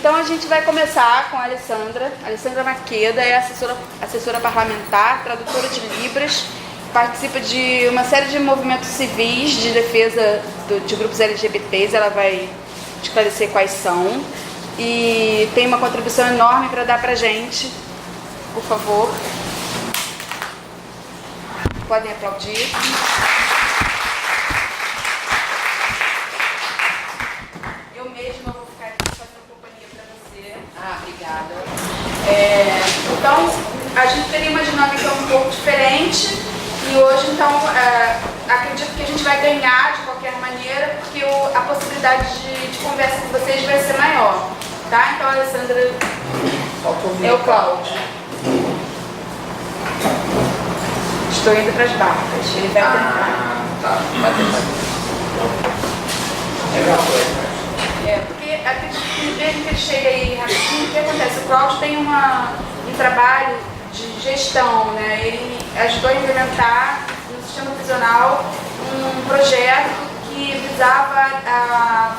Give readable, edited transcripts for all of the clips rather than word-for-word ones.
Então a gente vai começar com a Alessandra Maqueda, é assessora parlamentar, tradutora de Libras, participa de uma série de movimentos civis de defesa de grupos LGBTs, ela vai esclarecer quais são e tem uma contribuição enorme para dar pra gente, por favor. Podem aplaudir. Eu mesma vou ficar aqui fazendo companhia para você. Obrigada. Então, a gente teria uma dinâmica um pouco diferente e hoje, então, acredito que a gente vai ganhar de qualquer maneira, porque a possibilidade de conversa com vocês vai ser maior. Tá? Então, a Alessandra é o Cláudio. Estou indo para as barcas. Ele vai tentar. Tá. Vai tentar. Porque acredito que mesmo que ele chegue aí rapidinho, o que acontece? O Cláudio tem um trabalho de gestão, né? Ele ajudou a implementar no sistema prisional um projeto que visava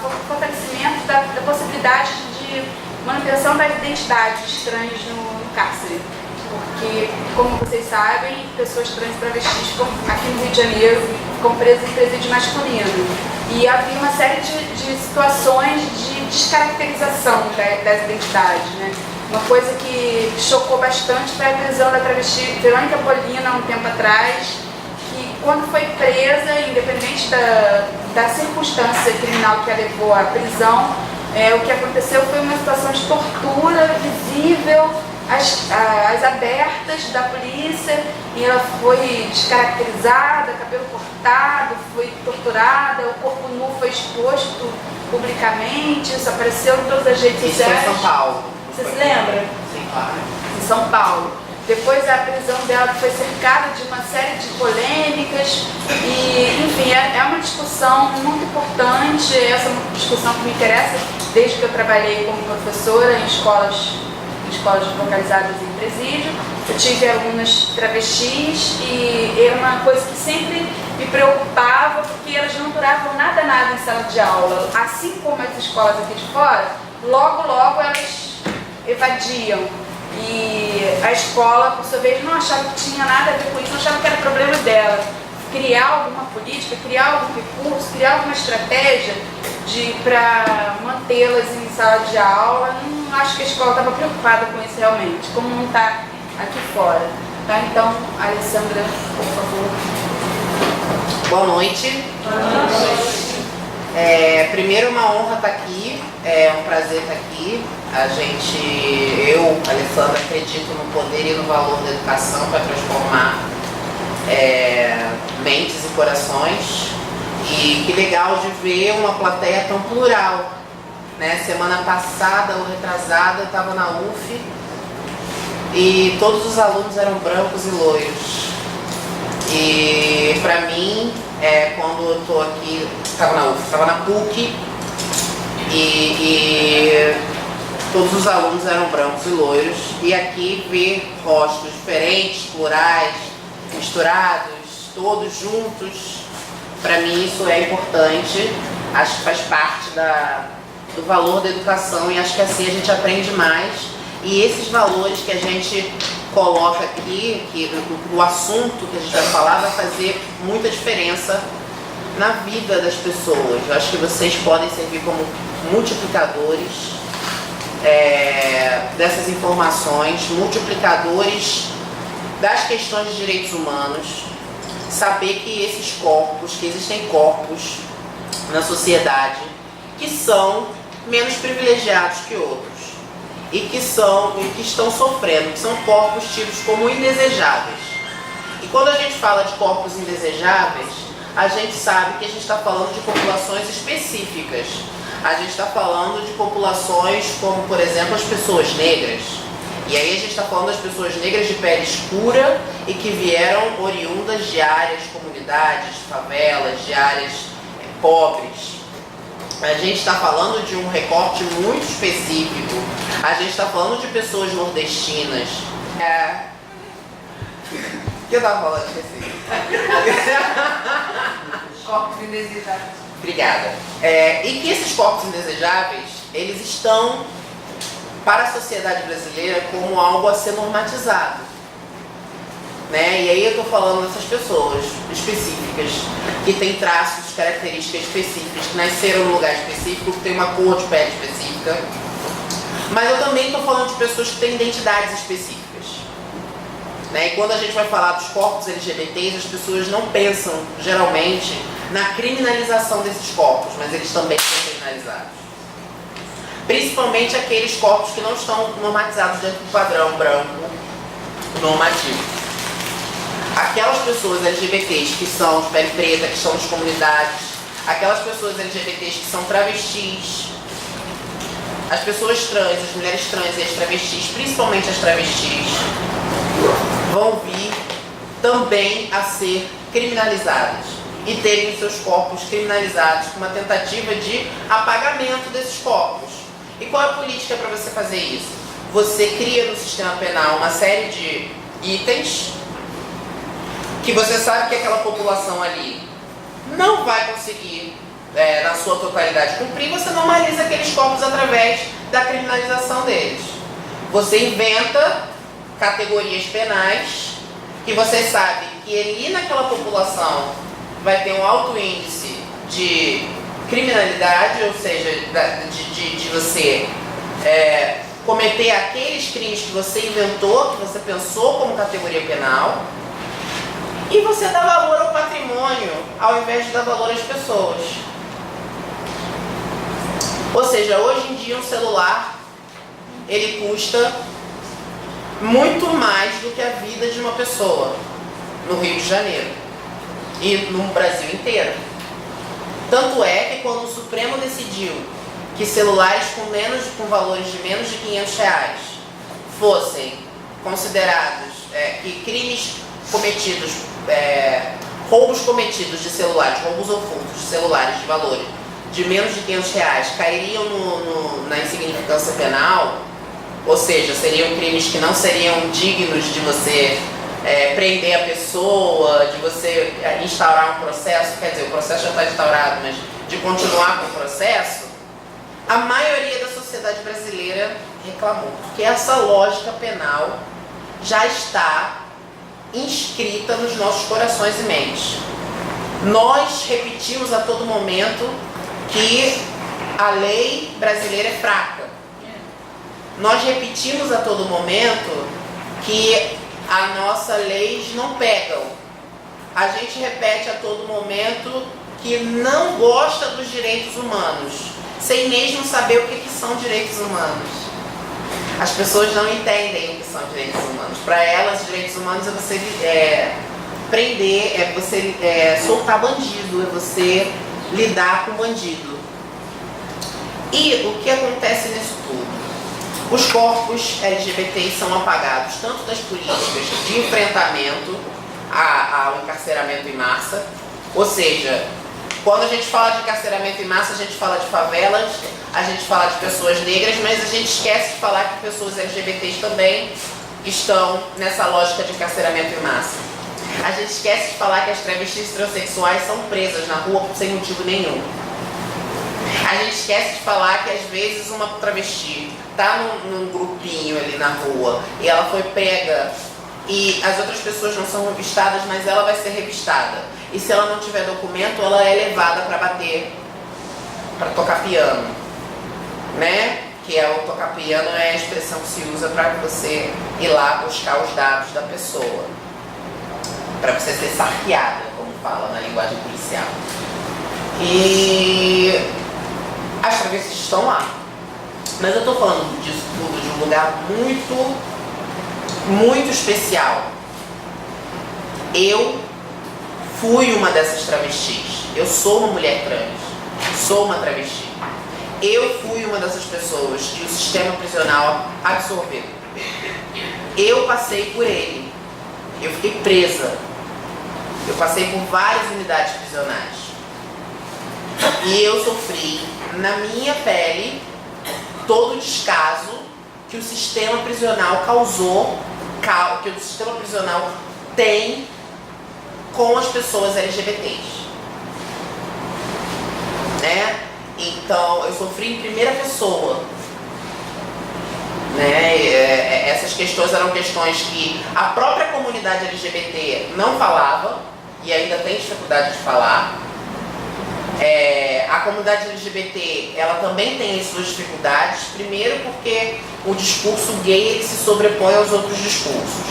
o fortalecimento da possibilidade de manutenção das identidades trans no cárcere. Porque, como vocês sabem, pessoas trans e travestis aqui no Rio de Janeiro ficam presas em presídio masculino. E havia uma série de situações de descaracterização das identidades, né? Uma coisa que chocou bastante foi a prisão da travesti Verônica Polina, um tempo atrás, que quando foi presa, independente da circunstância criminal que a levou à prisão, o que aconteceu foi uma situação de tortura visível, as abertas da polícia, e ela foi descaracterizada, cabelo cortado, foi torturada, o corpo nu foi exposto publicamente, isso apareceu em todas as redes sociais. Isso foi em São Paulo. Você se lembra? Sim, claro. Em São Paulo. Depois a prisão dela foi cercada de uma série de polêmicas e, enfim, é uma discussão muito importante, essa é uma discussão que me interessa desde que eu trabalhei como professora em escolas localizadas em presídio. Eu tive alunas travestis e era uma coisa que sempre me preocupava, porque elas não duravam nada em sala de aula. Assim como as escolas aqui de fora, logo elas evadiam. E a escola, por sua vez, não achava que tinha nada a ver com isso, não achava que era problema dela. Criar alguma política, criar algum recurso, criar alguma estratégia para mantê-las em sala de aula. Não acho que a escola estava preocupada com isso realmente, como não está aqui fora. Tá? Então, Alessandra, por favor. Boa noite. Boa noite. Primeiro, uma honra estar aqui, é um prazer estar aqui. Eu, Alessandra, acredito no poder e no valor da educação para transformar mentes e corações. E que legal de ver uma plateia tão plural. Né? Semana passada ou retrasada eu estava na UF e todos os alunos eram brancos e loiros. E para mim, quando eu estou aqui, estava na UF, estava na PUC e todos os alunos eram brancos e loiros. E aqui ver rostos diferentes, plurais, misturados, todos juntos, para mim isso é importante, acho que faz parte do valor da educação e acho que assim a gente aprende mais. E esses valores que a gente coloca aqui, que o assunto que a gente vai falar vai fazer muita diferença na vida das pessoas. Eu acho que vocês podem servir como multiplicadores dessas informações, multiplicadores das questões de direitos humanos, saber que existem corpos na sociedade que são menos privilegiados que outros e que estão sofrendo, que são corpos tidos como indesejáveis. E quando a gente fala de corpos indesejáveis, a gente sabe que a gente está falando de populações específicas. A gente está falando de populações como, por exemplo, as pessoas negras. E aí a gente está falando das pessoas negras de pele escura e que vieram oriundas de áreas, comunidades, favelas, de áreas pobres. A gente está falando de um recorte muito específico. A gente está falando de pessoas nordestinas. O que eu estava falando específico? Corpos indesejáveis. Obrigada. E que esses corpos indesejáveis, eles estão para a sociedade brasileira como algo a ser normatizado. Né? E aí eu estou falando dessas pessoas específicas, que têm traços, características específicas, que nasceram num lugar específico, que tem uma cor de pele específica. Mas eu também estou falando de pessoas que têm identidades específicas. Né? E quando a gente vai falar dos corpos LGBTs, as pessoas não pensam, geralmente, na criminalização desses corpos, mas eles também são criminalizados. Principalmente aqueles corpos que não estão normatizados dentro do padrão branco normativo. Aquelas pessoas LGBTs que são de pele preta, que estão nas comunidades, aquelas pessoas LGBTs que são travestis, as pessoas trans, as mulheres trans e as travestis, principalmente as travestis, vão vir também a ser criminalizadas e terem os seus corpos criminalizados com uma tentativa de apagamento desses corpos. E qual é a política para você fazer isso? Você cria no sistema penal uma série de itens que você sabe que aquela população ali não vai conseguir, na sua totalidade, cumprir. Você normaliza aqueles corpos através da criminalização deles. Você inventa categorias penais que você sabe que ali naquela população vai ter um alto índice de criminalidade, ou seja, de você cometer aqueles crimes que você inventou, que você pensou como categoria penal, e você dá valor ao patrimônio ao invés de dar valor às pessoas. Ou seja, hoje em dia um celular ele custa muito mais do que a vida de uma pessoa no Rio de Janeiro e no Brasil inteiro. Tanto é que quando o Supremo decidiu que celulares com valores de menos de R$500 fossem considerados que crimes cometidos, roubos cometidos de celulares, roubos ou furtos de celulares de valores de menos de R$500 cairiam na insignificância penal, ou seja, seriam crimes que não seriam dignos de você prender a pessoa, de você instaurar um processo, quer dizer, o processo já está instaurado, mas de continuar com o processo, a maioria da sociedade brasileira reclamou, porque essa lógica penal já está inscrita nos nossos corações e mentes. Nós repetimos a todo momento que a lei brasileira é fraca. Nós repetimos a todo momento que as nossas leis não pegam. A gente repete a todo momento que não gosta dos direitos humanos, sem mesmo saber o que são direitos humanos. As pessoas não entendem o que são direitos humanos. Para elas, direitos humanos é você prender, é você soltar bandido, é você lidar com bandido. E o que acontece nisso tudo? Os corpos LGBTs são apagados tanto das políticas de enfrentamento ao encarceramento em massa, ou seja, quando a gente fala de encarceramento em massa, a gente fala de favelas, a gente fala de pessoas negras, mas a gente esquece de falar que pessoas LGBTs também estão nessa lógica de encarceramento em massa. A gente esquece de falar que as travestis transexuais são presas na rua sem motivo nenhum. A gente esquece de falar que às vezes uma travesti está num grupinho ali na rua e ela foi pega e as outras pessoas não são revistadas, mas ela vai ser revistada. E se ela não tiver documento, ela é levada para bater, para tocar piano, né? Que é o tocar piano é a expressão que se usa para você ir lá buscar os dados da pessoa, para você ser sarqueada, como fala na linguagem policial. E as travestis estão lá. Mas eu estou falando disso tudo de um lugar muito, muito especial. Eu fui uma dessas travestis. Eu sou uma mulher trans. Sou uma travesti. Eu fui uma dessas pessoas que o sistema prisional absorveu. Eu passei por ele. Eu fiquei presa. Eu passei por várias unidades prisionais. E eu sofri na minha pele todo o descaso que o sistema prisional causou, que o sistema prisional tem com as pessoas LGBTs. Né? Então, eu sofri em primeira pessoa. né? Essas questões eram questões que a própria comunidade LGBT não falava e ainda tem dificuldade de falar. A comunidade LGBT, ela também tem as suas dificuldades, primeiro porque o discurso gay ele se sobrepõe aos outros discursos.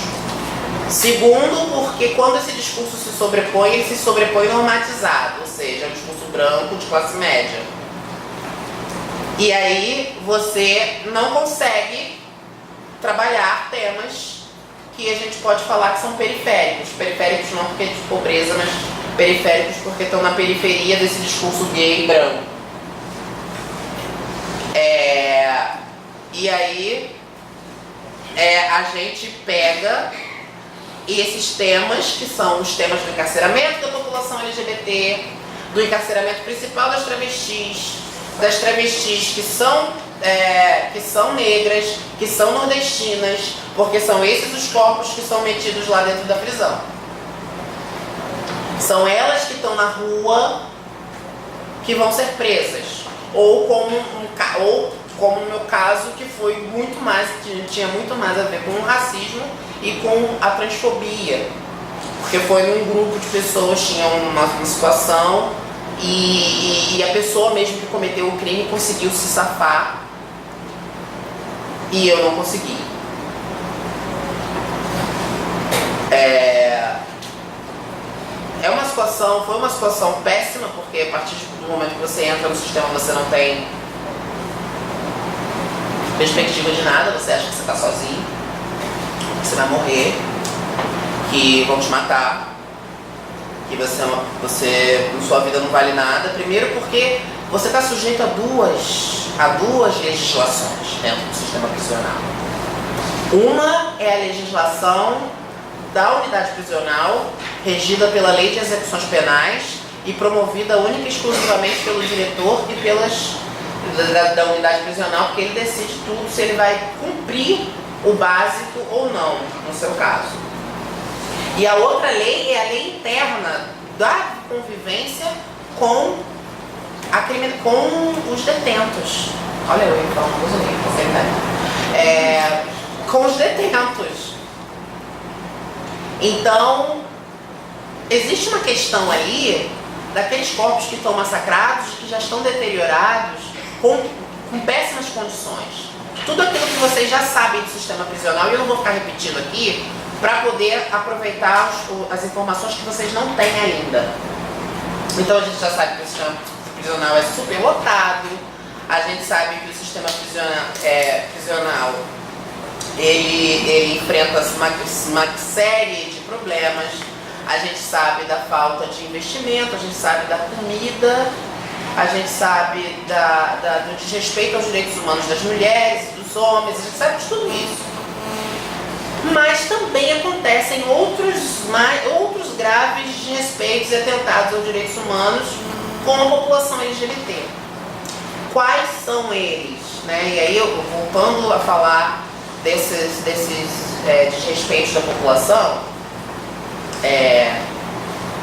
Segundo, porque quando esse discurso se sobrepõe, ele se sobrepõe normatizado, ou seja, é um discurso branco de classe média. E aí você não consegue trabalhar temas que a gente pode falar que são periféricos. Periféricos não porque é de pobreza, mas periféricos porque estão na periferia desse discurso gay branco. E aí a gente pega esses temas, que são os temas do encarceramento da população LGBT, do encarceramento principal das travestis que são negras, que são nordestinas, porque são esses os corpos que são metidos lá dentro da prisão. São elas que estão na rua que vão ser presas. Ou como no meu caso, que foi muito mais, tinha muito mais a ver com o racismo e com a transfobia. Porque foi num grupo de pessoas, tinha uma situação e a pessoa mesmo que cometeu o crime conseguiu se safar e eu não consegui. Foi uma situação péssima, porque a partir do momento que você entra no sistema você não tem perspectiva de nada, você acha que você está sozinho, que você vai morrer, que vão te matar, que sua vida não vale nada. Primeiro porque você está sujeito a duas legislações dentro do sistema prisional. Uma é a legislação da unidade prisional, regida pela Lei de Execuções Penais e promovida única e exclusivamente pelo diretor e da unidade prisional, porque ele decide tudo se ele vai cumprir o básico ou não, no seu caso. E a outra lei é a lei interna da convivência com os detentos. Olha, eu ia falar uma coisa ali, com os detentos. Então, existe uma questão ali daqueles corpos que estão massacrados, que já estão deteriorados, com péssimas condições. Tudo aquilo que vocês já sabem do sistema prisional, e eu não vou ficar repetindo aqui, para poder aproveitar as informações que vocês não têm ainda. Então a gente já sabe que o sistema prisional é superlotado, a gente sabe que o sistema prisional ele enfrenta uma série de problemas, a gente sabe da falta de investimento, a gente sabe da comida, a gente sabe do desrespeito aos direitos humanos das mulheres e dos homens, a gente sabe de tudo isso. Mas também acontecem outros graves desrespeitos e atentados aos direitos humanos com a população LGBT. Quais são eles? Né? E aí, voltando a falar desses desrespeitos da população,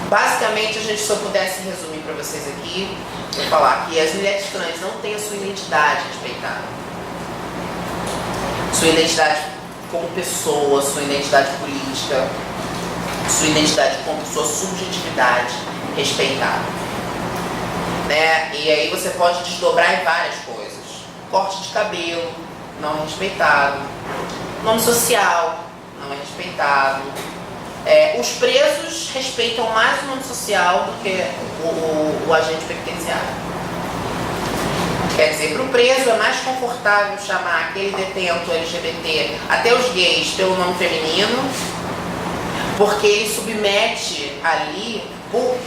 basicamente, se eu pudesse resumir para vocês aqui, eu falar que as mulheres trans não têm a sua identidade respeitada. Sua identidade como pessoa, sua identidade política, sua identidade como sua subjetividade respeitada. Né? E aí você pode desdobrar em várias coisas. Corte de cabelo, não é respeitado. Nome social, não é respeitado. Os presos respeitam mais o nome social do que o agente penitenciário. Quer dizer, para o preso é mais confortável chamar aquele detento LGBT, até os gays, pelo nome feminino, porque ele submete ali,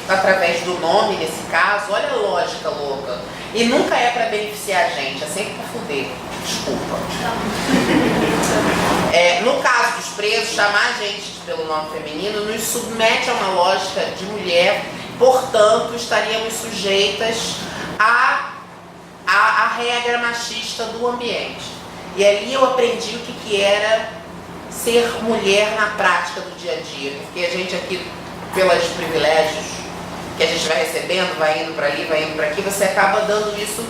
através do nome nesse caso, olha a lógica louca, e nunca é para beneficiar a gente, é sempre para fuder, desculpa. No caso dos presos, chamar a gente pelo nome feminino nos submete a uma lógica de mulher, portanto estaríamos sujeitas à regra machista do ambiente. E ali eu aprendi o que era ser mulher na prática do dia a dia, porque a gente aqui, pelos privilégios que a gente vai recebendo, vai indo para ali, vai indo para aqui, você acaba dando isso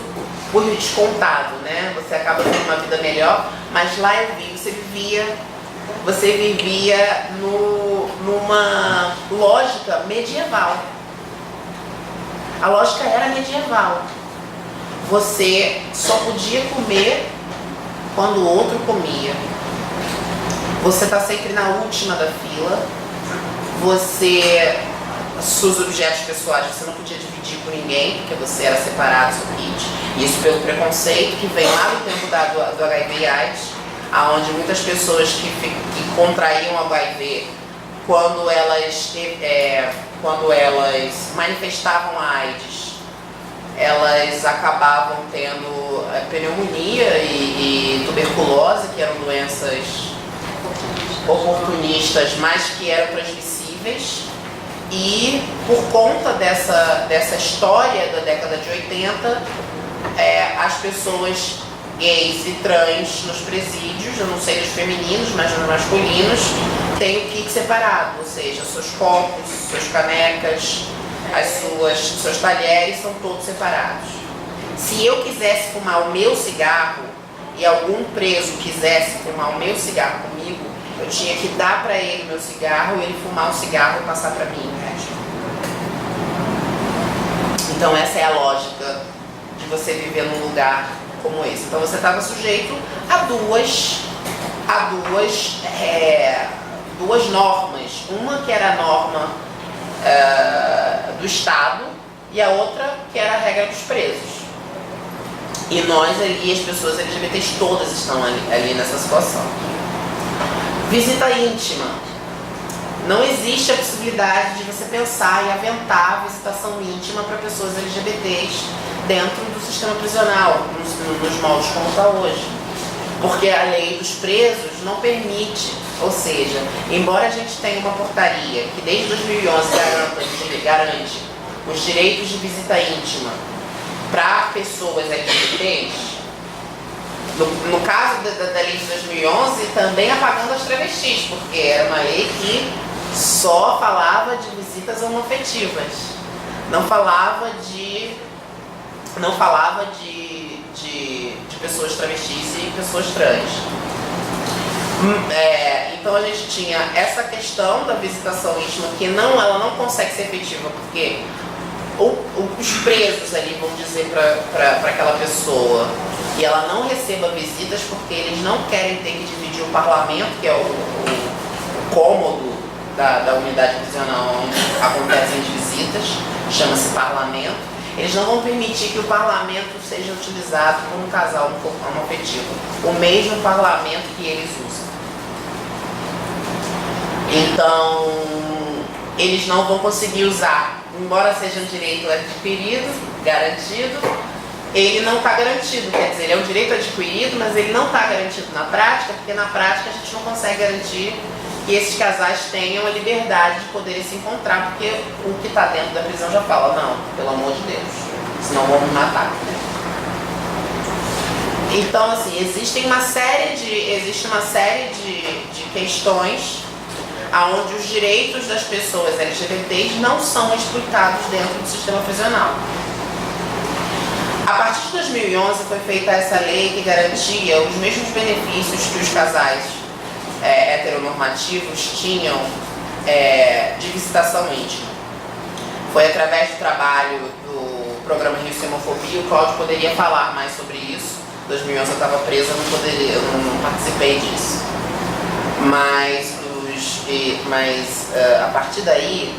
por descontado, né? Você acaba tendo uma vida melhor, mas lá você vivia numa lógica medieval. A lógica era medieval. Você só podia comer quando o outro comia. Você está sempre na última da fila. Seus objetos pessoais você não podia dividir com ninguém, porque você era separado, seu kit. Isso pelo preconceito que vem lá do tempo do HIV e AIDS, onde muitas pessoas que contraíam HIV, quando elas manifestavam a AIDS, elas acabavam tendo pneumonia e tuberculose, que eram doenças oportunistas, mas que eram transmissíveis. E por conta dessa história da década de 80, as pessoas gays e trans nos presídios, eu não sei dos femininos, mas nos masculinos, têm o kit separado, ou seja, seus copos, suas canecas, seus talheres são todos separados. Se eu quisesse fumar o meu cigarro e algum preso quisesse fumar o meu cigarro comigo, eu tinha que dar para ele o meu cigarro, ele fumar o cigarro e passar para mim o resto. Então essa é a lógica de você viver num lugar como esse. Então você estava sujeito a duas normas. Uma que era a norma do Estado e a outra que era a regra dos presos. E nós ali, as pessoas LGBTs todas estão ali nessa situação. Visita íntima. Não existe a possibilidade de você pensar em aventar a visitação íntima para pessoas LGBTs dentro do sistema prisional, nos moldes como está hoje. Porque a lei dos presos não permite, ou seja, embora a gente tenha uma portaria que desde 2011 garante os direitos de visita íntima para pessoas LGBTs, no caso da lei de 2011, também apagando as travestis, porque era uma lei que só falava de visitas homoafetivas, não falava de pessoas travestis e pessoas trans. Então a gente tinha essa questão da visitação íntima, que ela não consegue ser efetiva, porque os presos ali vão dizer para aquela pessoa e ela não receba visitas, porque eles não querem ter que dividir o parlamento, que é o cômodo da unidade prisional onde acontecem as visitas, chama-se parlamento. Eles não vão permitir que o parlamento seja utilizado por um casal homoafetivo, o mesmo parlamento que eles usam. Então, eles não vão conseguir usar, embora seja um direito adquirido, garantido, ele não está garantido, quer dizer, ele é um direito adquirido, mas ele não está garantido na prática, porque na prática a gente não consegue garantir que esses casais tenham a liberdade de poderem se encontrar, porque o que está dentro da prisão já fala, não, pelo amor de Deus, senão vão me matar. Então, assim, existe uma série de questões onde os direitos das pessoas LGBTs não são explicados dentro do sistema prisional. A partir de 2011 foi feita essa lei que garantia os mesmos benefícios que os casais heteronormativos tinham de visitação íntima. Foi através do trabalho do programa Rio Sem Homofobia, o Cláudio poderia falar mais sobre isso. Em 2011 eu estava presa, eu não participei disso. Mas a partir daí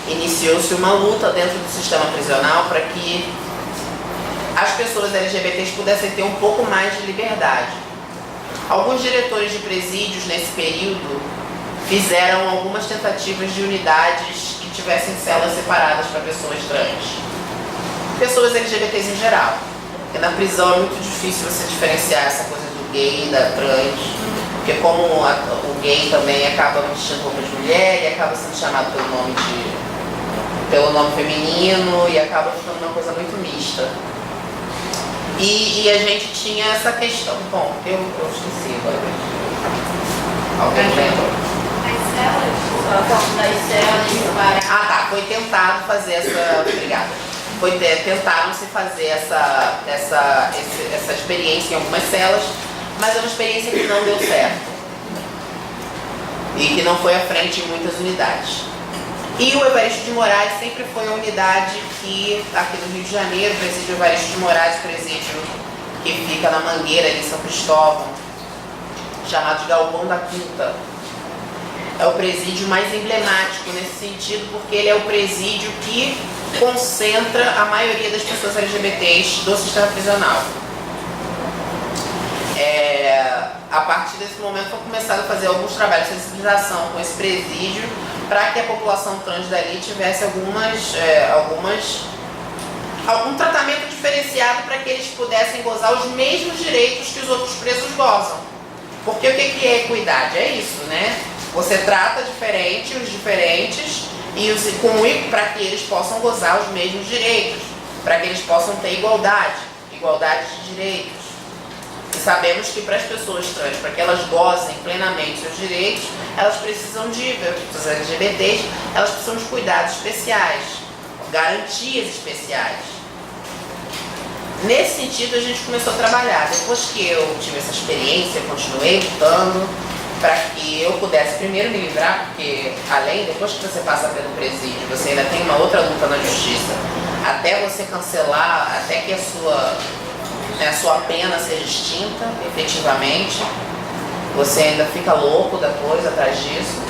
iniciou-se uma luta dentro do sistema prisional para que as pessoas LGBTs pudessem ter um pouco mais de liberdade. Alguns diretores de presídios nesse período fizeram algumas tentativas de unidades que tivessem celas separadas para pessoas trans. Pessoas LGBTs em geral. Porque na prisão é muito difícil você diferenciar essa coisa do gay e da trans. Porque como o gay também acaba vestindo roupa de mulher e acaba sendo chamado pelo nome feminino e acaba ficando uma coisa muito mista. E a gente tinha essa questão. Bom, eu esqueci agora. Alguém lembra? As celas, das celas separadas. Ah, tá. Foi tentado fazer essa. Obrigada. tentaram-se fazer essa experiência em algumas celas, mas é uma experiência que não deu certo e que não foi à frente em muitas unidades. E o Evaristo de Moraes sempre foi a unidade que, aqui no Rio de Janeiro, o presídio Evaristo de Moraes, presídio que fica na Mangueira, ali em São Cristóvão, chamado de Galpão da Quinta. É o presídio mais emblemático nesse sentido, porque ele é o presídio que concentra a maioria das pessoas LGBTs do sistema prisional. A partir desse momento foi começado a fazer alguns trabalhos de sensibilização com esse presídio para que a população trans dali tivesse algum tratamento diferenciado para que eles pudessem gozar os mesmos direitos que os outros presos gozam. Porque o que é equidade? É isso, né? Você trata diferente os diferentes para que eles possam gozar os mesmos direitos, para que eles possam ter igualdade de direitos. E sabemos que para as pessoas trans, para que elas gozem plenamente seus direitos, elas precisam as LGBTs, elas precisam de cuidados especiais, garantias especiais. Nesse sentido a gente começou a trabalhar. Depois que eu tive essa experiência, eu continuei lutando para que eu pudesse primeiro me livrar, porque depois que você passa pelo presídio, você ainda tem uma outra luta na justiça, até você cancelar, até que a sua pena seja extinta, efetivamente. Você ainda fica louco depois, atrás disso.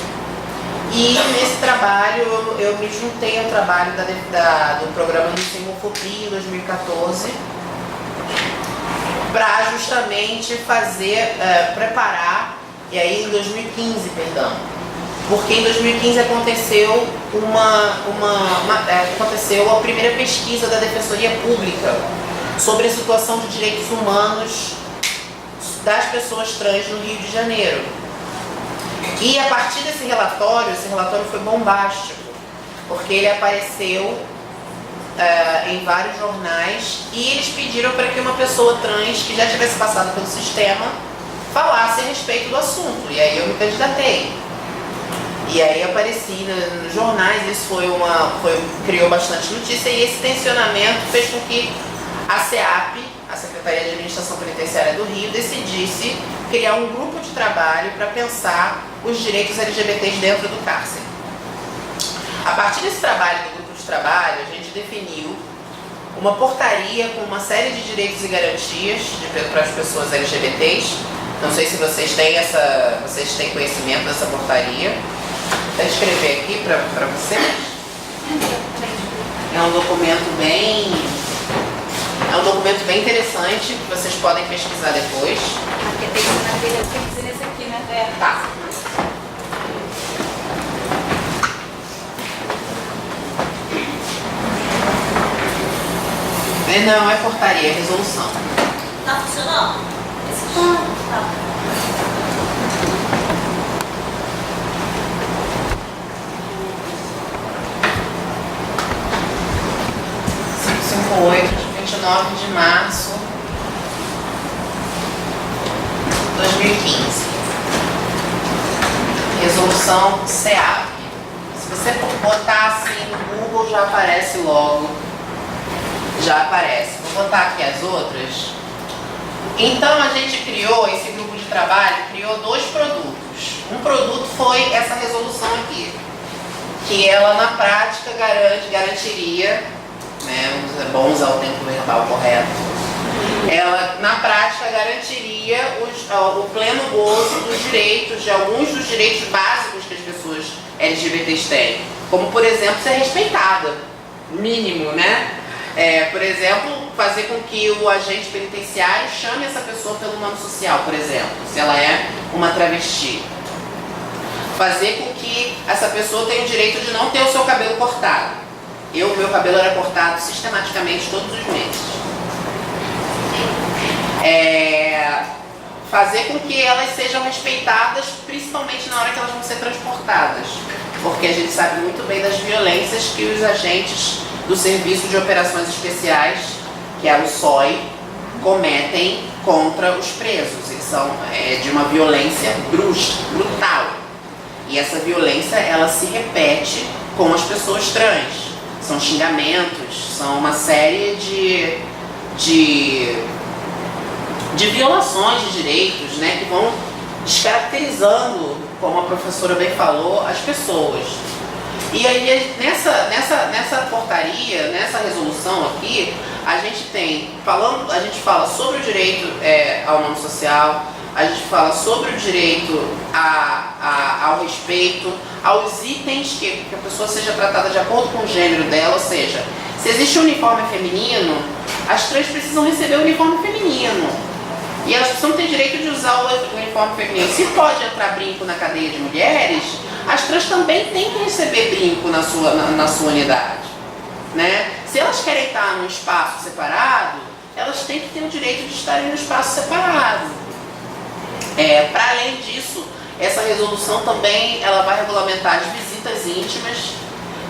E nesse trabalho, eu me juntei ao trabalho do programa do Semofobia em 2014, para justamente preparar, e aí em 2015, perdão, porque em 2015 aconteceu aconteceu a primeira pesquisa da Defensoria Pública sobre a situação de direitos humanos das pessoas trans no Rio de Janeiro. E a partir desse relatório, foi bombástico, porque ele apareceu em vários jornais e eles pediram para que uma pessoa trans que já tivesse passado pelo sistema falasse a respeito do assunto. E aí eu me candidatei. E aí apareci nos jornais, isso criou bastante notícia, e esse tensionamento fez com que a SEAP, a Secretaria de Administração Penitenciária do Rio, decidisse criar um grupo de trabalho para pensar os direitos LGBTs dentro do cárcere. A partir desse trabalho do grupo de trabalho, a gente definiu uma portaria com uma série de direitos e garantias para as pessoas LGBTs. Não sei se vocês têm conhecimento dessa portaria. Vou escrever aqui para vocês. É um documento bem interessante, que vocês podem pesquisar depois. Porque tem que ser nesse aqui, né? Tá. Não, é portaria, é resolução. Tá funcionando? Tá. 558, de 29 de março de 2015. Resolução SEAP. Se você botar assim no Google, já aparece logo. Já aparece. Vou botar aqui as outras. Então a gente criou, esse grupo de trabalho criou 2 produtos. Um produto foi essa resolução aqui, que ela na prática garantiria, né, é bom usar o tempo verbal correto, ela na prática garantiria o pleno gozo dos direitos, de alguns dos direitos básicos que as pessoas LGBTs têm, como por exemplo ser respeitada, mínimo, né? Por exemplo, fazer com que o agente penitenciário chame essa pessoa pelo nome social, por exemplo, se ela é uma travesti. Fazer com que essa pessoa tenha o direito de não ter o seu cabelo cortado. Meu cabelo era cortado sistematicamente todos os meses. Fazer com que elas sejam respeitadas, principalmente na hora que elas vão ser transportadas. Porque a gente sabe muito bem das violências que os agentes do Serviço de Operações Especiais, que é o SOI, cometem contra os presos. Eles são de uma violência brutal. E essa violência, ela se repete com as pessoas trans. são xingamentos, são uma série de violações de direitos, né, que vão descaracterizando, como a professora bem falou, as pessoas. E aí nessa portaria, nessa resolução aqui, a gente fala sobre o direito ao nome social, a gente fala sobre o direito ao respeito, aos itens que a pessoa seja tratada de acordo com o gênero dela, ou seja, se existe um uniforme feminino, as trans precisam receber o uniforme feminino. E elas precisam ter direito de usar o uniforme feminino. Se pode entrar brinco na cadeia de mulheres, as trans também têm que receber brinco na sua unidade. Né? Se elas querem estar num espaço separado, elas têm que ter o direito de estarem no espaço separado. Para além disso, essa resolução também ela vai regulamentar as visitas íntimas,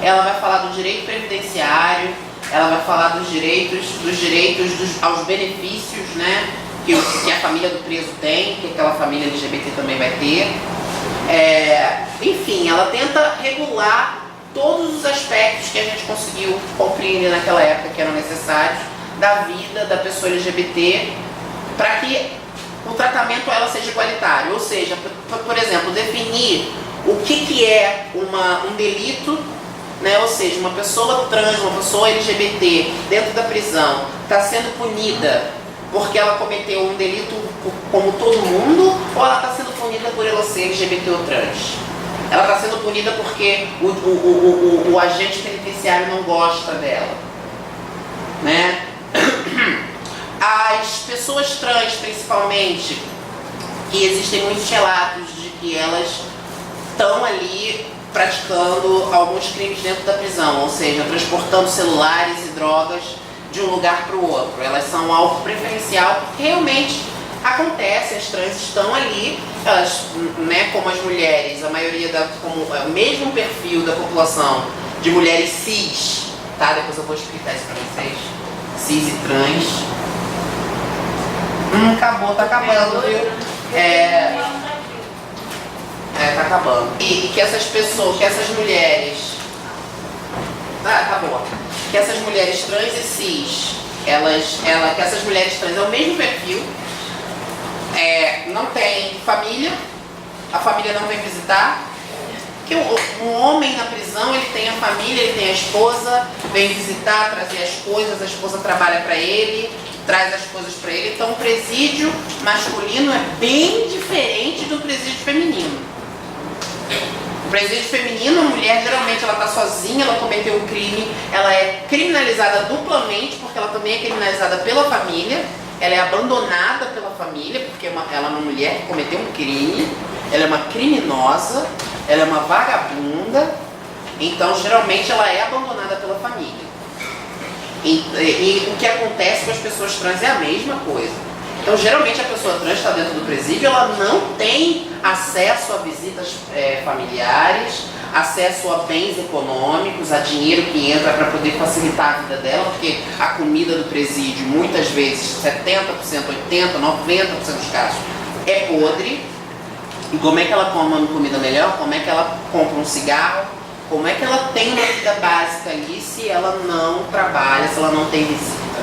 ela vai falar do direito previdenciário, ela vai falar dos direitos aos benefícios, né, que a família do preso tem, que aquela família LGBT também vai ter. Enfim, ela tenta regular todos os aspectos que a gente conseguiu compreender naquela época que eram necessários da vida da pessoa LGBT para que o tratamento ela seja igualitário, ou seja, por exemplo, definir o que é um delito, né? Ou seja, uma pessoa trans, uma pessoa LGBT dentro da prisão está sendo punida porque ela cometeu um delito como todo mundo, ou ela está sendo punida por ela ser LGBT ou trans? Ela está sendo punida porque o agente penitenciário não gosta dela, né? As pessoas trans, principalmente, que existem muitos relatos de que elas estão ali praticando alguns crimes dentro da prisão, ou seja, transportando celulares e drogas de um lugar para o outro. Elas são alvo preferencial porque realmente acontece, as trans estão ali, elas, né, como as mulheres, a maioria como o mesmo perfil da população de mulheres cis, tá? Depois eu vou explicar isso para vocês. Cis e trans. Tá acabando, viu? Tá acabando. E que essas pessoas, que essas mulheres. Acabou. Que essas mulheres trans e cis, que essas mulheres trans é o mesmo perfil, não tem família, a família não vem visitar. Que um homem na prisão, ele tem a família, ele tem a esposa, vem visitar, trazer as coisas, a esposa trabalha para ele, traz as coisas para ele. Então o presídio masculino é bem diferente do presídio feminino. O presídio feminino, a mulher geralmente ela está sozinha, ela cometeu um crime, ela é criminalizada duplamente, porque ela também é criminalizada pela família, ela é abandonada pela família, porque ela é uma mulher que cometeu um crime, ela é uma criminosa, ela é uma vagabunda, então geralmente ela é abandonada pela família. E o que acontece com as pessoas trans é a mesma coisa. Então geralmente a pessoa trans está dentro do presídio, ela não tem acesso a visitas familiares, acesso a bens econômicos, a dinheiro que entra para poder facilitar a vida dela, porque a comida do presídio, muitas vezes, 70%, 80%, 90% dos casos, é podre. E como é que ela come uma comida melhor? Como é que ela compra um cigarro? Como é que ela tem uma vida básica ali se ela não trabalha, se ela não tem visita,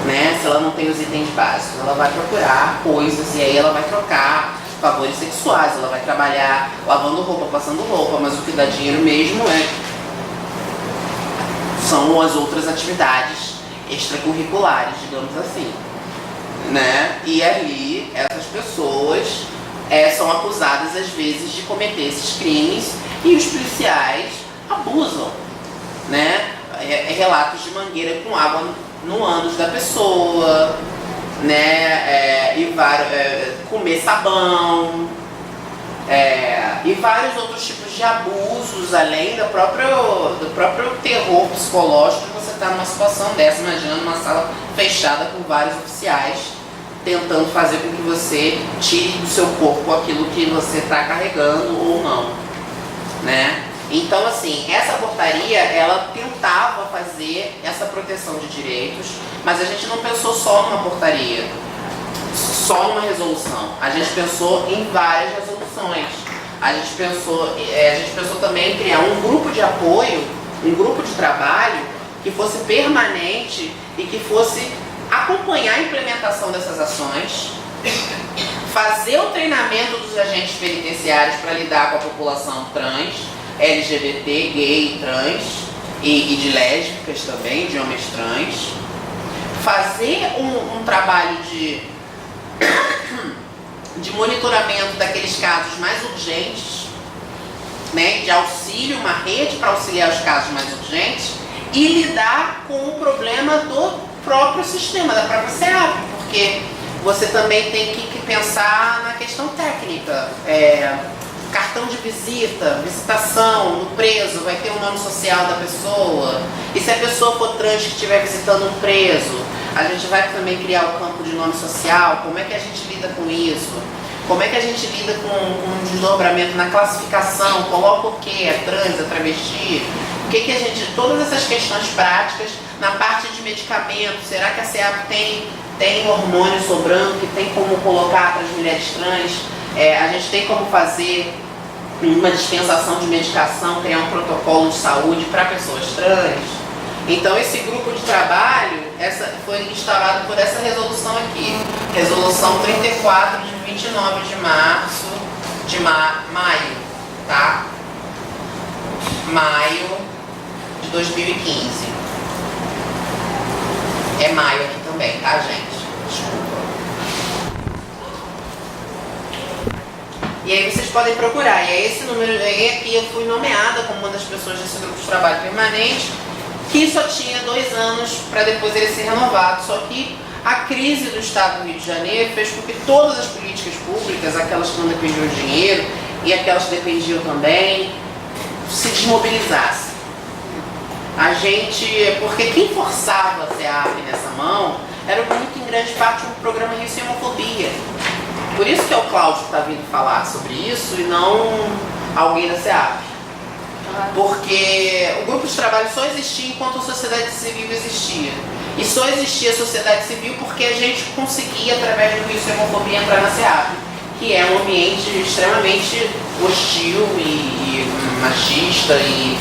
né? Se ela não tem os itens básicos? Ela vai procurar coisas e aí ela vai trocar favores sexuais, ela vai trabalhar lavando roupa, passando roupa, mas o que dá dinheiro mesmo são as outras atividades extracurriculares, digamos assim, né? E ali essas pessoas são acusadas às vezes de cometer esses crimes e os policiais abusam, né? Relatos de mangueira com água no ânus da pessoa, né? Comer sabão, e vários outros tipos de abusos, além do próprio terror psicológico de você estar numa situação dessa, imaginando uma sala fechada com vários oficiais tentando fazer com que você tire do seu corpo aquilo que você está carregando ou não, né? Então, assim, essa portaria, ela tentava fazer essa proteção de direitos, mas a gente não pensou só numa portaria, só numa resolução. A gente pensou em várias resoluções. A gente pensou também em criar um grupo de apoio um grupo de trabalho que fosse permanente e que fosse acompanhar a implementação dessas ações, fazer o treinamento dos agentes penitenciários para lidar com a população trans, LGBT, gay, trans e de lésbicas também, de homens trans, fazer um trabalho de monitoramento daqueles casos mais urgentes, né, de auxílio, uma rede para auxiliar os casos mais urgentes e lidar com o problema do próprio sistema, da própria SEAP, porque você também tem que pensar na questão técnica, cartão de visita, visitação no preso, vai ter o nome social da pessoa, e se a pessoa for trans que estiver visitando um preso, a gente vai também criar o campo de nome social, como é que a gente lida com isso? Como é que a gente lida com um desdobramento na classificação, coloca o que? É trans, é travesti? O que a gente... Todas essas questões práticas, na parte de medicamento, será que a SEAP tem hormônio sobrando, que tem como colocar para as mulheres trans? A gente tem como fazer uma dispensação de medicação, criar um protocolo de saúde para pessoas trans? Então esse grupo de trabalho foi instaurado por essa resolução aqui, resolução 34 de 29 de março, de maio, tá? Maio de 2015. É maio aqui também, tá, gente? Desculpa. E aí vocês podem procurar. E aí esse número aí aqui eu fui nomeada como uma das pessoas desse grupo de trabalho permanente, que só tinha 2 anos para depois ele ser renovado. Só que a crise do Estado do Rio de Janeiro fez com que todas as políticas públicas, aquelas que não dependiam de dinheiro e aquelas que dependiam também, se desmobilizassem. Porque quem forçava a SEAP nessa mão era muito em grande parte um programa de homofobia. Por isso que é o Cláudio que está vindo falar sobre isso e não alguém da SEAP. Porque o grupo de trabalho só existia enquanto a sociedade civil existia. E só existia a sociedade civil porque a gente conseguia, através do risco de homofobia, entrar na SEAP, que é um ambiente extremamente hostil e machista, e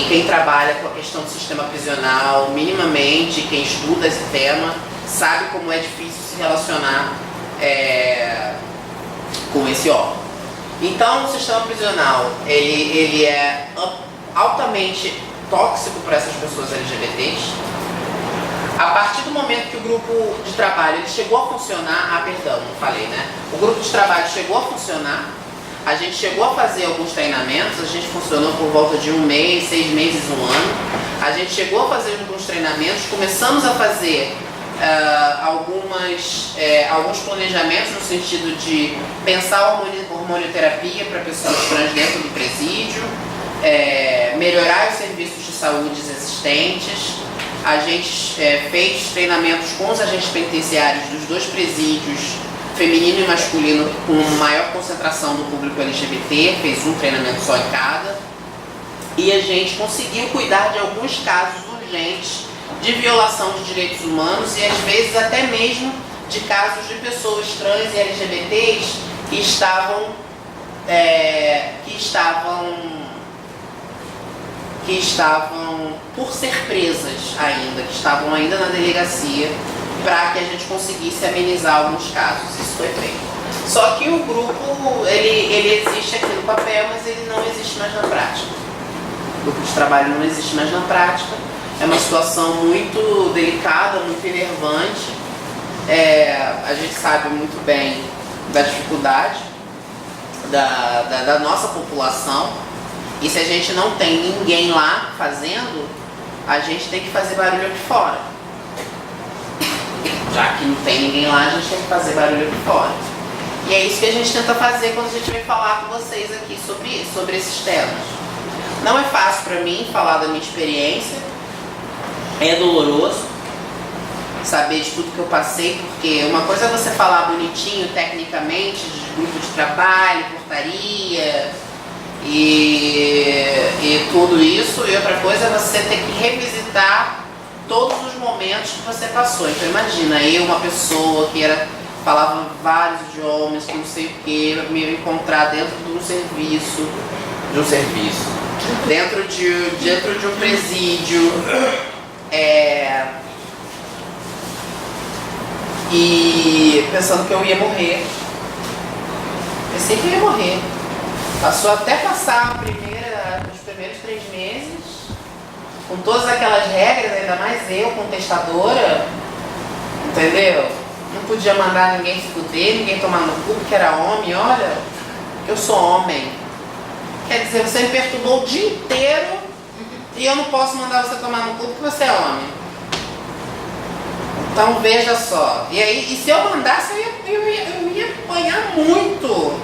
quem trabalha com a questão do sistema prisional, minimamente, quem estuda esse tema, sabe como é difícil se relacionar com esse órgão. Então, o sistema prisional, ele é altamente tóxico para essas pessoas LGBTs. A partir do momento que o grupo de trabalho ele chegou a funcionar, não falei, né? O grupo de trabalho chegou a funcionar, a gente chegou a fazer alguns treinamentos, a gente funcionou por volta de 1 mês, 6 meses, 1 ano. A gente chegou a fazer alguns treinamentos, começamos a fazer alguns planejamentos no sentido de pensar hormonioterapia para pessoas trans dentro do presídio, melhorar os serviços de saúde existentes. A gente fez treinamentos com os agentes penitenciários dos 2 presídios, feminino e masculino, com maior concentração do público LGBT, fez um treinamento só em cada. E a gente conseguiu cuidar de alguns casos urgentes de violação de direitos humanos e às vezes até mesmo de casos de pessoas trans e LGBTs que estavam por ser presas ainda, que estavam ainda na delegacia, para que a gente conseguisse amenizar alguns casos. Isso foi feito. Só que o grupo, ele existe aqui no papel, mas ele não existe mais na prática. O grupo de trabalho não existe mais na prática. É uma situação muito delicada, muito enervante. A gente sabe muito bem da dificuldade da nossa população. E se a gente não tem ninguém lá fazendo, a gente tem que fazer barulho aqui fora. Já que não tem ninguém lá, a gente tem que fazer barulho aqui fora. E é isso que a gente tenta fazer quando a gente vem falar com vocês aqui sobre esses temas. Não é fácil para mim falar da minha experiência, é doloroso saber de tudo que eu passei, porque uma coisa é você falar bonitinho, tecnicamente, de grupo de trabalho, portaria e tudo isso, e outra coisa é você ter que revisitar todos os momentos que você passou. Então imagina, eu, uma pessoa que era falava vários idiomas, que não sei o que, me encontrar dentro de um serviço, dentro de um presídio, e pensando que eu ia morrer. Pensei que eu ia morrer. Passou até passar os primeiros 3 meses, com todas aquelas regras, ainda mais eu, contestadora, entendeu? Não podia mandar ninguém se fuder, ninguém tomar no cu, porque era homem, olha, eu sou homem. Quer dizer, você me perturbou o dia inteiro e eu não posso mandar você tomar no cu porque você é homem. Então veja só. E aí, se eu mandasse, eu ia apanhar muito.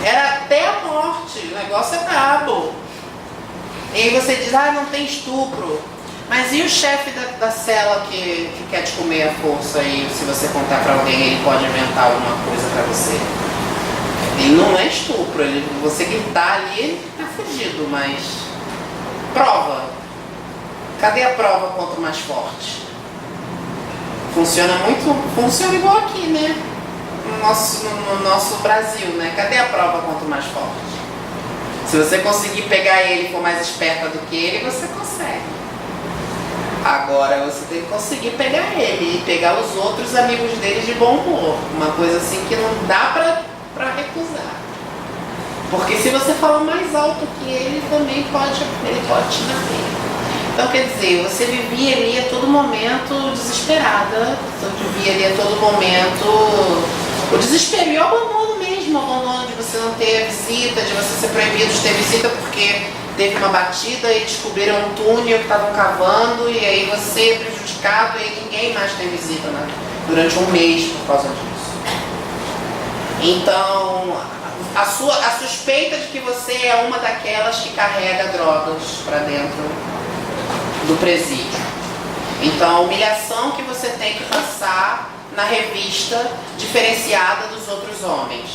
Era até a morte, o negócio é brabo. E aí você diz, não tem estupro. Mas e o chefe da cela que quer te comer à força e se você contar pra alguém ele pode inventar alguma coisa pra você? E não é estupro, você gritar ali, ele tá fugido, mas prova. Cadê a prova contra o mais forte? Funciona igual aqui, né? No nosso Brasil, né? Cadê a prova contra o mais forte? Se você conseguir pegar ele e for mais esperta do que ele, você consegue. Agora você tem que conseguir pegar ele e pegar os outros amigos dele de bom humor. Uma coisa assim que não dá pra recusar. Porque se você falar mais alto que ele, também pode te bater. Então quer dizer, você vivia ali a todo momento desesperada, você vivia ali a todo momento o desespero e o abandono mesmo, o abandono de você não ter visita, de você ser proibido de ter visita porque teve uma batida e descobriram um túnel que estavam cavando e aí você é prejudicado e ninguém mais tem visita, né? Durante um mês por causa disso. Então, a suspeita de que você é uma daquelas que carrega drogas para dentro do presídio. Então, a humilhação que você tem que passar na revista diferenciada dos outros homens.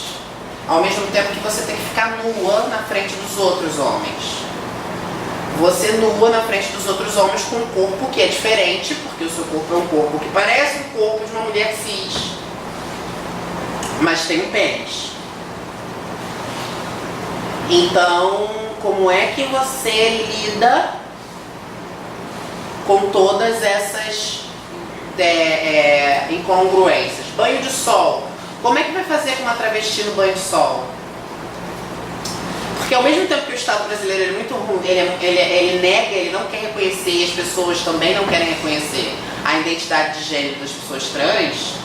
Ao mesmo tempo que você tem que ficar nua na frente dos outros homens. Você nua na frente dos outros homens com um corpo que é diferente, porque o seu corpo é um corpo que parece o corpo de uma mulher cis, mas tem um pênis. Então, como é que você lida com todas essas incongruências? Banho de sol. Como é que vai fazer com uma travesti no banho de sol? Porque ao mesmo tempo que o Estado brasileiro é muito ruim, ele nega, ele não quer reconhecer, e as pessoas também não querem reconhecer a identidade de gênero das pessoas trans,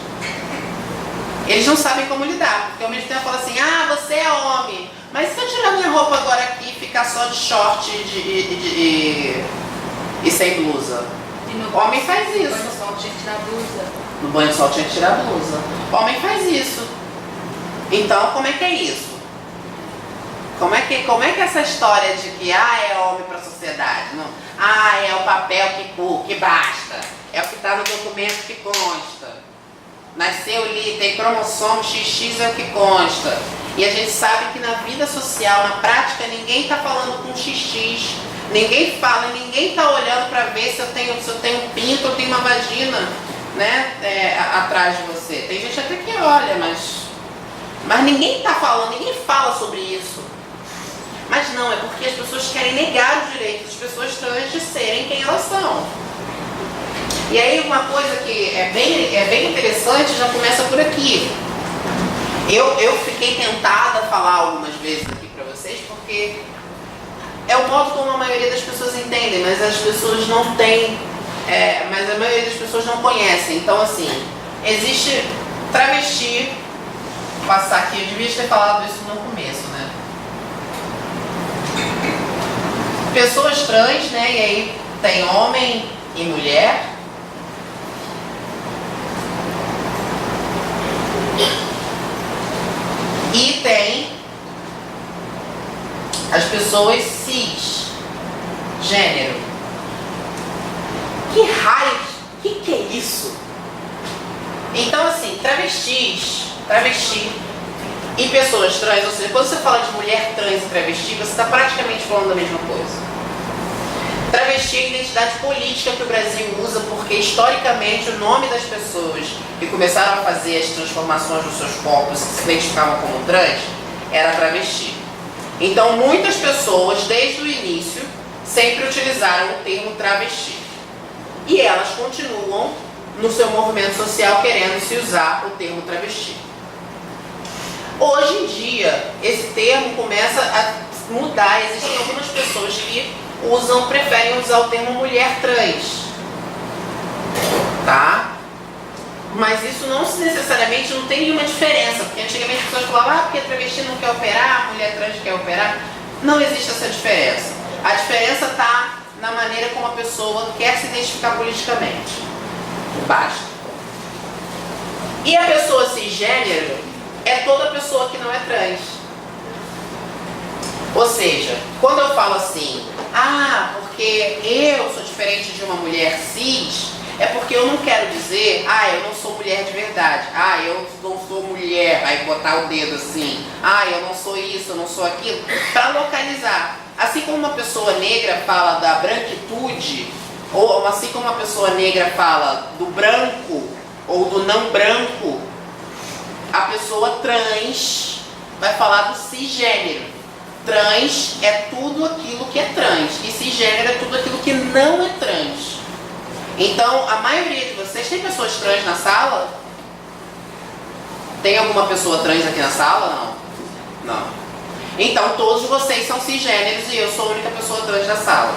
eles não sabem como lidar. Porque ao mesmo tempo fala assim, você é homem, mas se eu tirar minha roupa agora aqui e ficar só de short e sem blusa? O homem faz isso. No banho de sol tinha que tirar a blusa. No banho de sol tinha que tirar a blusa. O homem faz isso. Então, como é que é isso? Como é que essa história de que é homem para a sociedade? Não? É o papel que basta. É o que está no documento que consta. Nasceu ali, tem cromossomo XX, é o que consta. E a gente sabe que na vida social, na prática, ninguém está falando com XX. Ninguém fala, ninguém está olhando para ver se eu tenho um pinto ou tenho uma vagina, né, atrás de você. Tem gente até que olha, mas ninguém está falando, ninguém fala sobre isso. Mas não, é porque as pessoas querem negar os direitos das pessoas trans de serem quem elas são. E aí uma coisa que é bem interessante já começa por aqui. Eu fiquei tentada a falar algumas vezes aqui para vocês, porque é o modo como a maioria das pessoas entendem, mas as pessoas não têm, mas a maioria das pessoas não conhecem. Então assim, existe travesti, vou passar aqui, eu devia ter falado isso no começo, né? Pessoas trans, né? E aí tem homem e mulher. E tem as pessoas cis, gênero. Que raio, que é isso? Então assim, travesti e pessoas trans, ou seja, quando você fala de mulher trans e travesti, você está praticamente falando da mesma coisa. Travesti é a identidade política que o Brasil usa porque, historicamente, o nome das pessoas que começaram a fazer as transformações dos seus corpos, que se identificavam como trans, era travesti. Então, muitas pessoas, desde o início, sempre utilizaram o termo travesti. E elas continuam, no seu movimento social, querendo se usar o termo travesti. Hoje em dia, esse termo começa a mudar. Existem algumas pessoas que preferem usar o termo mulher trans, tá? Mas isso não necessariamente não tem nenhuma diferença, porque antigamente as pessoas falavam, porque travesti não quer operar, mulher trans quer operar. Não existe essa diferença. A diferença está na maneira como a pessoa quer se identificar politicamente. Basta. E a pessoa cisgênero é toda pessoa que não é trans. Ou seja, quando eu falo assim, porque eu sou diferente de uma mulher cis, é porque eu não quero dizer, eu não sou mulher de verdade, eu não sou mulher, aí botar o dedo assim, eu não sou isso, eu não sou aquilo, para localizar. Assim como uma pessoa negra fala da branquitude, ou assim como uma pessoa negra fala do branco ou do não branco, a pessoa trans vai falar do cisgênero. Trans é tudo aquilo que é trans, e cisgênero é tudo aquilo que não é trans. Então, a maioria de vocês, tem pessoas trans na sala? Tem alguma pessoa trans aqui na sala? Não. Não. Então, todos vocês são cisgêneros e eu sou a única pessoa trans da sala.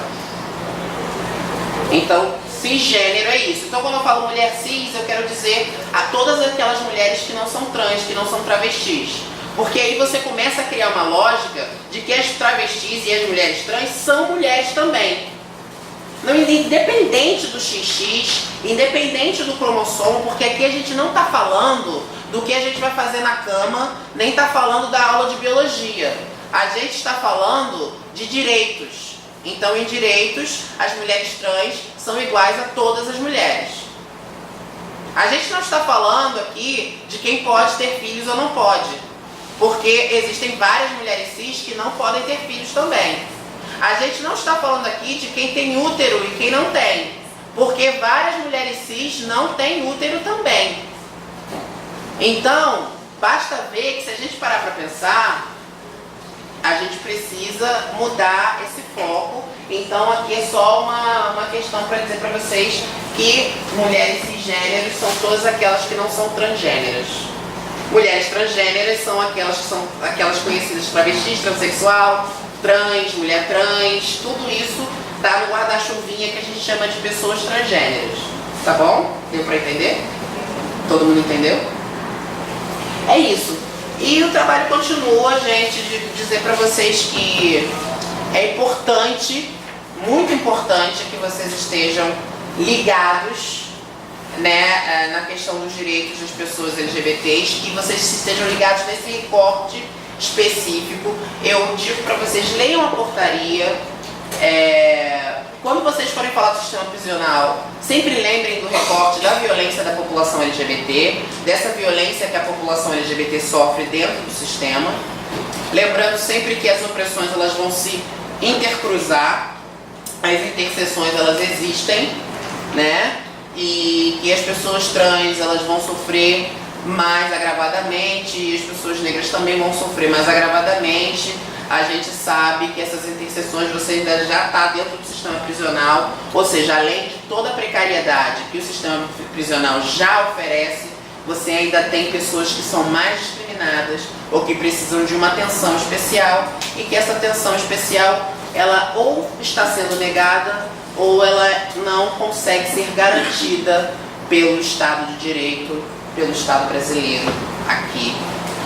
Então, cisgênero é isso. Então, quando eu falo mulher cis, eu quero dizer a todas aquelas mulheres que não são trans, que não são travestis. Porque aí você começa a criar uma lógica de que as travestis e as mulheres trans são mulheres também. Não, independente do XX, independente do cromossomo, porque aqui a gente não está falando do que a gente vai fazer na cama, nem está falando da aula de biologia. A gente está falando de direitos. Então, em direitos, as mulheres trans são iguais a todas as mulheres. A gente não está falando aqui de quem pode ter filhos ou não pode. Porque existem várias mulheres cis que não podem ter filhos também. A gente não está falando aqui de quem tem útero e quem não tem. Porque várias mulheres cis não têm útero também. Então, basta ver que se a gente parar para pensar, a gente precisa mudar esse foco. Então, aqui é só uma questão para dizer para vocês que mulheres cisgêneros são todas aquelas que não são transgêneras. Mulheres transgêneras são aquelas conhecidas travestis, transexual, trans, mulher trans, tudo isso está no guarda-chuvinha que a gente chama de pessoas transgêneras. Tá bom? Deu para entender? Todo mundo entendeu? É isso. E o trabalho continua, gente, de dizer para vocês que é importante, muito importante, que vocês estejam ligados, né, na questão dos direitos das pessoas LGBTs, que vocês estejam ligados nesse recorte específico. Eu digo para vocês, leiam a portaria. Quando vocês forem falar do sistema prisional, sempre lembrem do recorte da violência da população LGBT, dessa violência que a população LGBT sofre dentro do sistema. Lembrando sempre que as opressões elas vão se intercruzar, as interseções elas existem, né? E que as pessoas trans elas vão sofrer mais agravadamente e as pessoas negras também vão sofrer mais agravadamente. A gente sabe que essas interseções você ainda já está dentro do sistema prisional, ou seja, além de toda a precariedade que o sistema prisional já oferece, você ainda tem pessoas que são mais discriminadas ou que precisam de uma atenção especial e que essa atenção especial ela ou está sendo negada ou ela não consegue ser garantida pelo Estado de Direito, pelo Estado brasileiro, aqui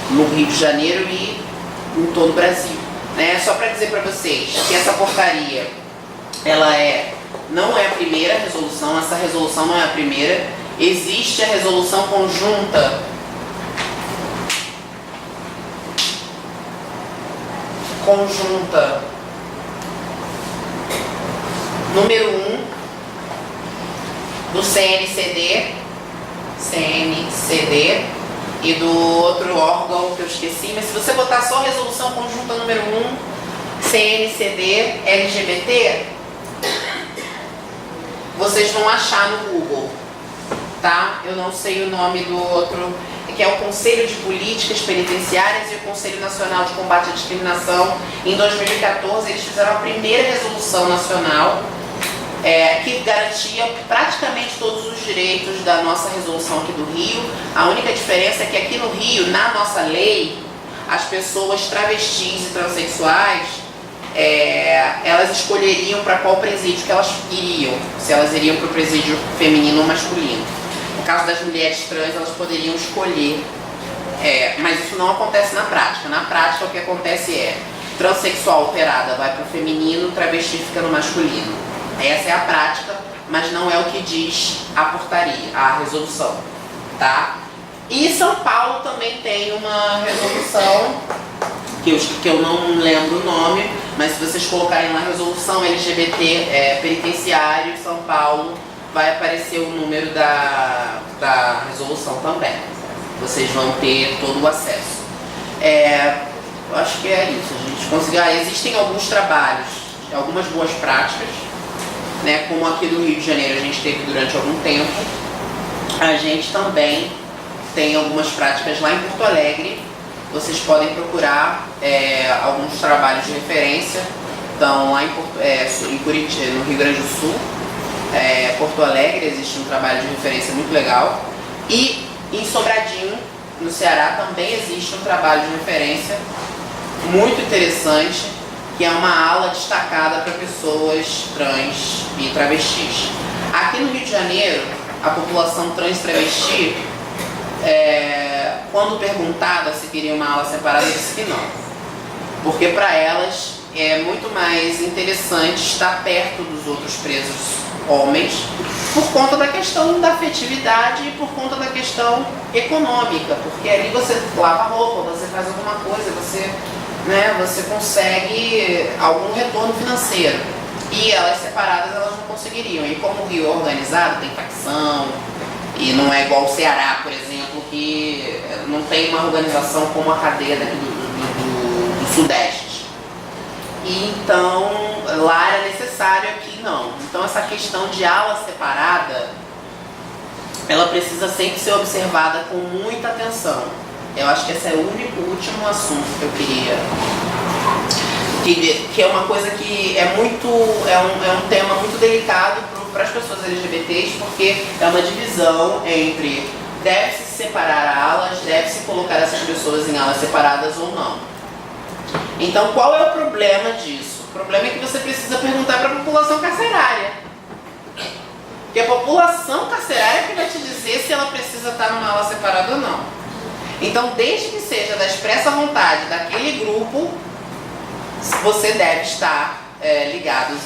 no Rio de Janeiro e em todo o Brasil. Né? Só para dizer para vocês que essa portaria, ela não é a primeira resolução, essa resolução não é a primeira, existe a resolução conjunta número 1 do CNCD e do outro órgão que eu esqueci, mas se você botar só resolução conjunta número 1, CNCD, LGBT, vocês vão achar no Google, tá? Eu não sei o nome do outro, que é o Conselho de Políticas Penitenciárias e o Conselho Nacional de Combate à Discriminação. Em 2014, eles fizeram a primeira resolução nacional que garantia praticamente todos os direitos da nossa resolução aqui do Rio. A única diferença é que aqui no Rio, na nossa lei, as pessoas travestis e transexuais, elas escolheriam para qual presídio que elas iriam, se elas iriam para o presídio feminino ou masculino. No caso das mulheres trans, elas poderiam escolher, mas isso não acontece na prática. Na prática, o que acontece é, transexual operada vai para o feminino, travesti fica no masculino. Essa é a prática, mas não é o que diz a portaria, a resolução, tá? E São Paulo também tem uma resolução, que eu não lembro o nome, mas se vocês colocarem lá resolução LGBT penitenciário São Paulo, vai aparecer o número da resolução também. Vocês vão ter todo o acesso. Eu acho que é isso. A gente conseguiu. Existem alguns trabalhos, algumas boas práticas, né, como aqui do Rio de Janeiro a gente teve durante algum tempo. A gente também tem algumas práticas lá em Porto Alegre. Vocês podem procurar alguns trabalhos de referência. Então, lá em Curitiba, no Rio Grande do Sul, Porto Alegre, existe um trabalho de referência muito legal. E em Sobradinho, no Ceará, também existe um trabalho de referência muito interessante, que é uma ala destacada para pessoas trans e travestis. Aqui no Rio de Janeiro, a população trans e travesti, quando perguntada se queria uma ala separada, disse que não. Porque para elas é muito mais interessante estar perto dos outros presos homens, por conta da questão da afetividade e por conta da questão econômica, porque ali você lava roupa, você faz alguma coisa, você consegue algum retorno financeiro. E elas separadas elas não conseguiriam. E como o Rio é organizado, tem facção, e não é igual o Ceará, por exemplo, que não tem uma organização como a cadeia daqui do Sudeste. E então lá era necessário, aqui não. Então essa questão de ala separada, ela precisa sempre ser observada com muita atenção. Eu acho que esse é o último assunto que eu queria, que é uma coisa que é um tema muito delicado para as pessoas LGBTs, porque é uma divisão entre deve-se separar alas, deve-se colocar essas pessoas em alas separadas ou não. Então, qual é o problema disso? O problema é que você precisa perguntar para a população carcerária. Porque a população carcerária é que vai te dizer se ela precisa estar numa ala separada ou não. Então, desde que seja da expressa vontade daquele grupo, você deve estar ligado,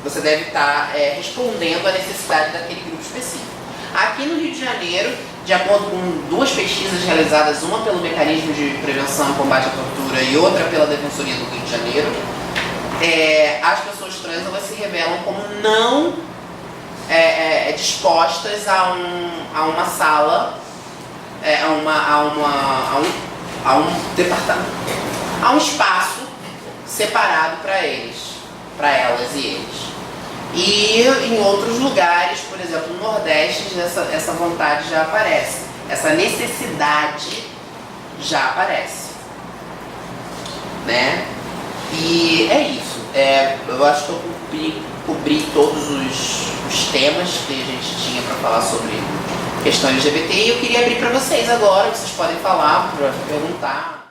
você deve estar respondendo à necessidade daquele grupo específico. Aqui no Rio de Janeiro, de acordo com duas pesquisas realizadas, uma pelo Mecanismo de Prevenção e Combate à Tortura e outra pela Defensoria do Rio de Janeiro, as pessoas trans elas se revelam como não dispostas a uma sala, a um departamento, a um espaço separado para elas e eles. E em outros lugares, por exemplo, no Nordeste, essa vontade já aparece, essa necessidade já aparece, né? E é isso. Eu acho que eu cobri todos os temas que a gente tinha para falar sobre questão LGBT e eu queria abrir para vocês agora, vocês podem falar, para perguntar.